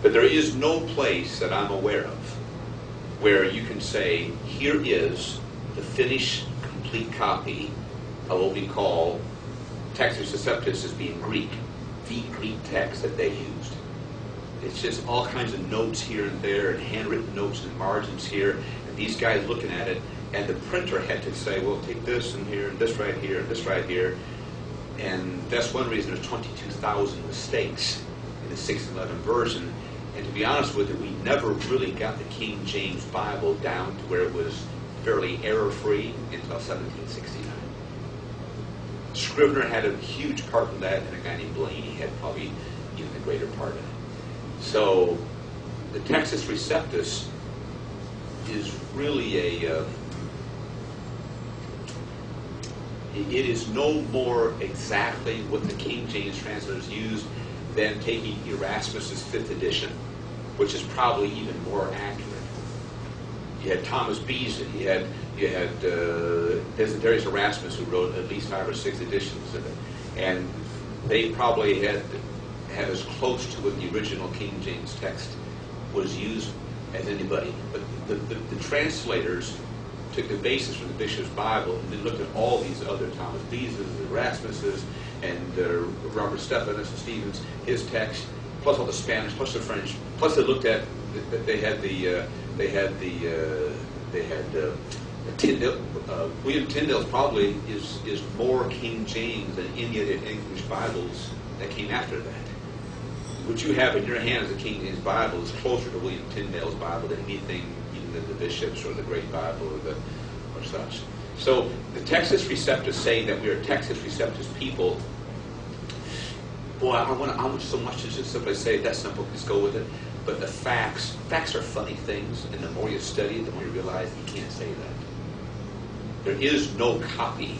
But there is no place that I'm aware of where you can say, here is the finished, complete copy of what we call Textus Receptus as being Greek, the Greek text that they used. It's just all kinds of notes here and there, and handwritten notes and margins here, and these guys looking at it, and the printer had to say, well, take this and here, and this right here, and this right here. And that's one reason there's 22,000 mistakes in the 611 version. And to be honest with you, we never really got the King James Bible down to where it was fairly error-free until 1769. Scrivener had a huge part in that, and a guy named Blaney had probably even the greater part of it. So the Textus Receptus is really it is no more exactly what the King James translators used than taking Erasmus's 5th edition, which is probably even more accurate. You had Thomas Beeson, you had Desiderius Erasmus, who wrote at least 5 or 6 editions of it, and they probably had as close to what the original King James text was used as anybody. But the translators took the basis from the Bishop's Bible and then looked at all these other Thomas Beesons, Erasmuses, and Robert Stephanus and Stevens, his text, plus all the Spanish, plus the French, plus they looked at Tyndale. William Tyndale's probably is more King James than any of the English Bibles that came after that. What you have in your hand as a King James Bible is closer to William Tyndale's Bible than anything, even than the bishops or the Great Bible or such. So the Textus Receptus saying that we are Textus Receptus people, boy, I want so much to just simply say that's simple, just go with it. But the facts are funny things, and the more you study it, the more you realize you can't say that. There is no copy.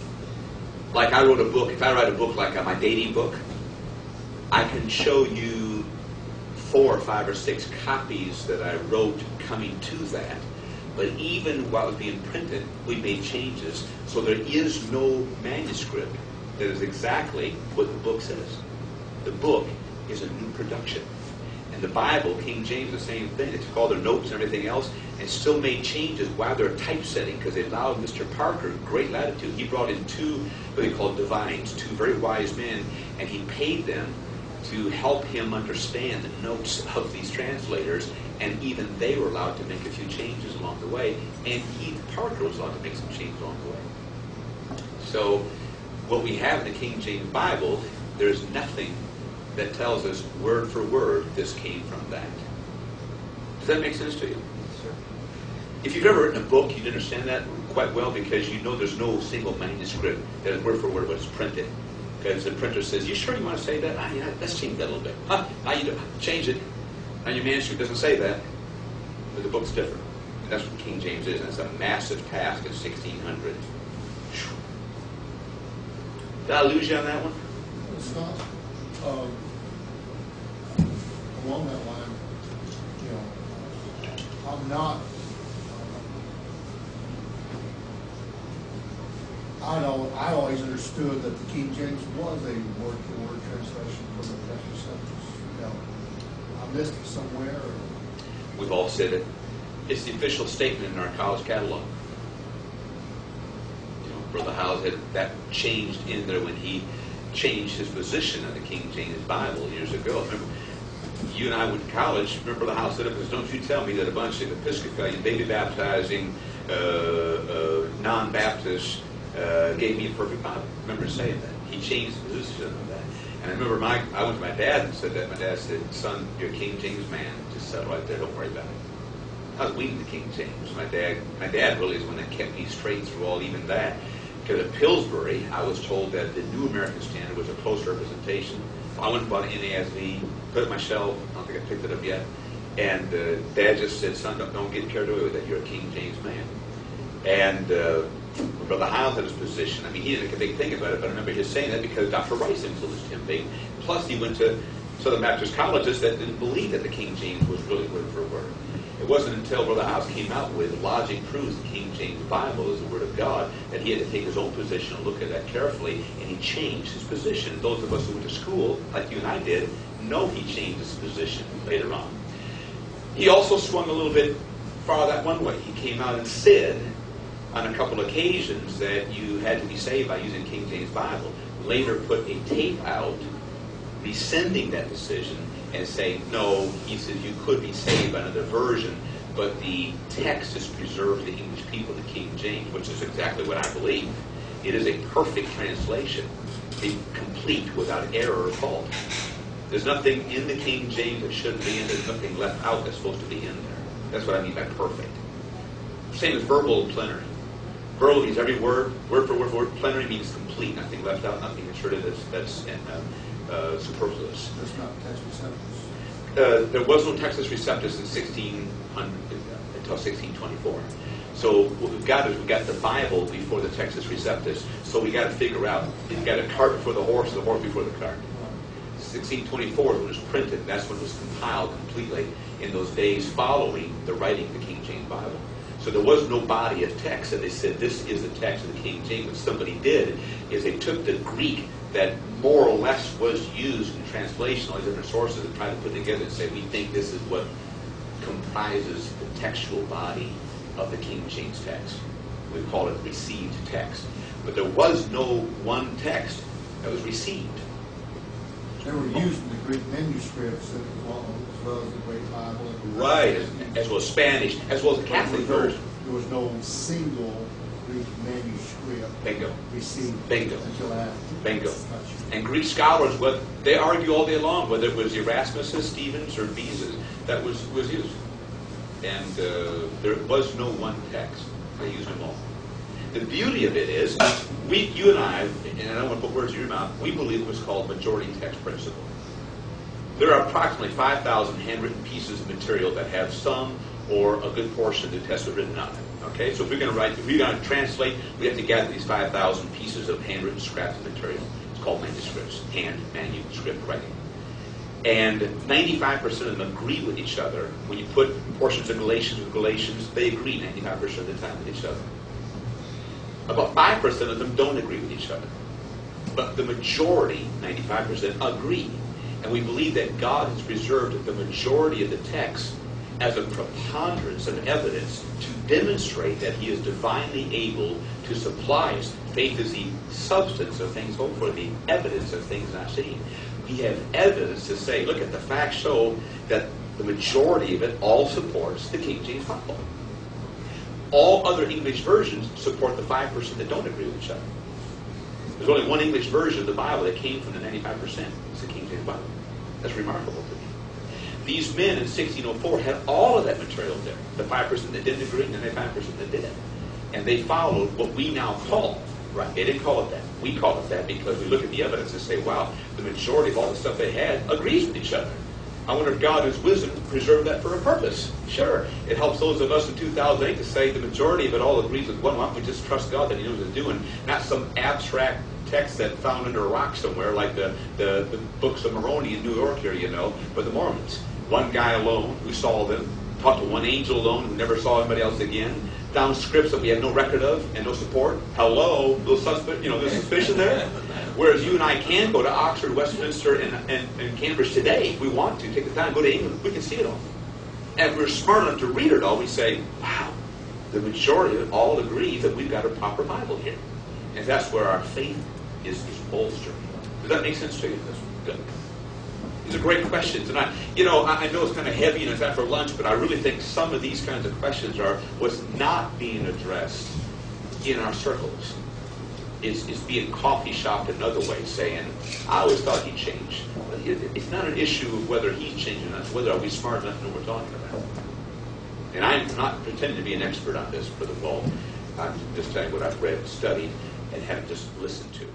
Like I wrote a book, if I write a book like my dating book, I can show you 4 or 5 or 6 copies that I wrote coming to that. But even while it was being printed, we made changes. So there is no manuscript that is exactly what the book says. The book is a new production. And the Bible, King James, the same thing. It's called their notes and everything else, and still made changes while they're typesetting, because they allowed Mr. Parker great latitude. He brought in 2, what they call divines, 2 very wise men, and he paid them to help him understand the notes of these translators, and even they were allowed to make a few changes along the way, and Parker was allowed to make some changes along the way. So what we have in the King James Bible, there's nothing that tells us word for word this came from that. Does that make sense to you? Yes, sir. If you've ever written a book, you'd understand that quite well, because you know there's no single manuscript that is word for word what's printed. Because the printer says, you sure you want to say that? Yeah, let's change that a little bit. Now you do. Change it. Now your manuscript doesn't say that, but the book's different. And that's what King James is, and it's a massive task in 1600. Did I lose you on that one? It's not. Along that line, I'm not. I always understood that the King James was a word-for-word translation from the Textus Receptus. I missed it somewhere. Or... We've all said it. It's the official statement in our college catalog. Brother Howes had that changed in there when he changed his position on the King James Bible years ago. Remember, you and I went to college. Remember the house set up as, don't you tell me that a bunch of Episcopalian, baby baptizing, non-Baptists gave me a perfect Bible. I remember saying that. He changed the position of that. And I remember I went to my dad and said that. My dad said, son, you're a King James man. Just settle right there. Don't worry about it. I was weaning the King James. My dad really is the one that kept me straight through all even that. Because at Pillsbury, I was told that the New American Standard was a close representation. I went and bought an NASV, put it on my shelf. I don't think I picked it up yet. And Dad just said, son, don't get carried away with that. You're a King James man. And Brother Howes had his position. I mean, he didn't make a big thing about it, but I remember his saying that because Dr. Rice influenced him big. Plus, he went to Southern Baptist colleges that didn't believe that the King James was really word for word. It wasn't until Brother Howes came out with Logic Proves the King James Bible is the Word of God that he had to take his own position and look at that carefully, and he changed his position. Those of us who went to school, like you and I did, know he changed his position later on. He also swung a little bit far that one way. He came out and said on a couple occasions that you had to be saved by using King James Bible. Later put a tape out rescinding that decision and saying, no, he says you could be saved by another version, but the text is preserved for the English people, the King James, which is exactly what I believe. It is a perfect translation, complete without error or fault. There's nothing in the King James that shouldn't be in. There's nothing left out that's supposed to be in there. That's what I mean by perfect. Same as verbal and plenary. Verbal means every word, word for word for word. Plenary means complete, nothing left out, nothing inserted that's superfluous. That's not text receptus. There was no Textus Receptus in 1600 until 1624. So what we've got is we've got the Bible before the Textus Receptus. So we got to figure out, you've got a cart before the horse before the cart. 1624 is when it was printed. That's when it was compiled completely in those days following the writing of the King James Bible. So there was no body of text that they said this is the text of the King James. What somebody did is they took the Greek that more or less was used in translation, all these different sources, and tried to put together and say we think this is what comprises the textual body of the King James text. We call it received text. But there was no one text that was received. They were used in the Greek manuscripts as well as the Great Bible. Right, as well as Spanish, as well as the Catholic version. There was no single Greek manuscript Bingo. received Bingo. until after. Bingo. And Greek scholars, they argue all day long whether it was Erasmus's, Stephen's, or Beza's that was used. And there was no one text. They used them all. The beauty of it is, you and I don't want to put words in your mouth, we believe it was called majority text principle. There are approximately 5,000 handwritten pieces of material that have some or a good portion of the text written on it. Okay, so if we're going to translate, we have to gather these 5,000 pieces of handwritten scraps of material. It's called manuscripts, manuscript writing. And 95% of them agree with each other. When you put portions of Galatians with Galatians, they agree 95% of the time with each other. About 5% of them don't agree with each other. But the majority, 95%, agree. And we believe that God has preserved the majority of the text as a preponderance of evidence to demonstrate that He is divinely able to supply us. Faith is the substance of things hoped for, the evidence of things not seen. We have evidence to say, look at the facts show that the majority of it all supports the King James Bible. All other English versions support the 5% that don't agree with each other. There's only one English version of the Bible that came from the 95%. It's the King James Bible. That's remarkable to me. These men in 1604 had all of that material there. The 5% that didn't agree and the 95% that did. And they followed what we now call, right? They didn't call it that. We call it that because we look at the evidence and say, wow, the majority of all the stuff they had agrees with each other. I wonder if God, in His wisdom, preserved that for a purpose. Sure. It helps those of us in 2008 to say the majority of it all agrees with one. Why don't we just trust God that He knows what He's doing, not some abstract text that found under a rock somewhere like the books of Moroni in New York here, but the Mormons. One guy alone who saw them, talked to one angel alone who never saw anybody else again, found scripts that we have no record of and no support. Hello, there's suspicion there. Whereas you and I can go to Oxford, Westminster, and Cambridge today if we want to. Take the time, go to England. We can see it all. And if we're smart enough to read it all, we say, wow, the majority of it all agrees that we've got a proper Bible here. And that's where our faith is bolstered. Does that make sense to you? Good. These are great questions. And I know it's kind of heavy and it's after lunch, but I really think some of these kinds of questions are what's not being addressed in our circles. Is being coffee shopped another way, saying, I always thought he'd change. But it's not an issue of whether he's changing us, whether are we smart enough to know what we're talking about. And I'm not pretending to be an expert on this, Brother Paul. I'm just telling you what I've read, studied, and have just listened to.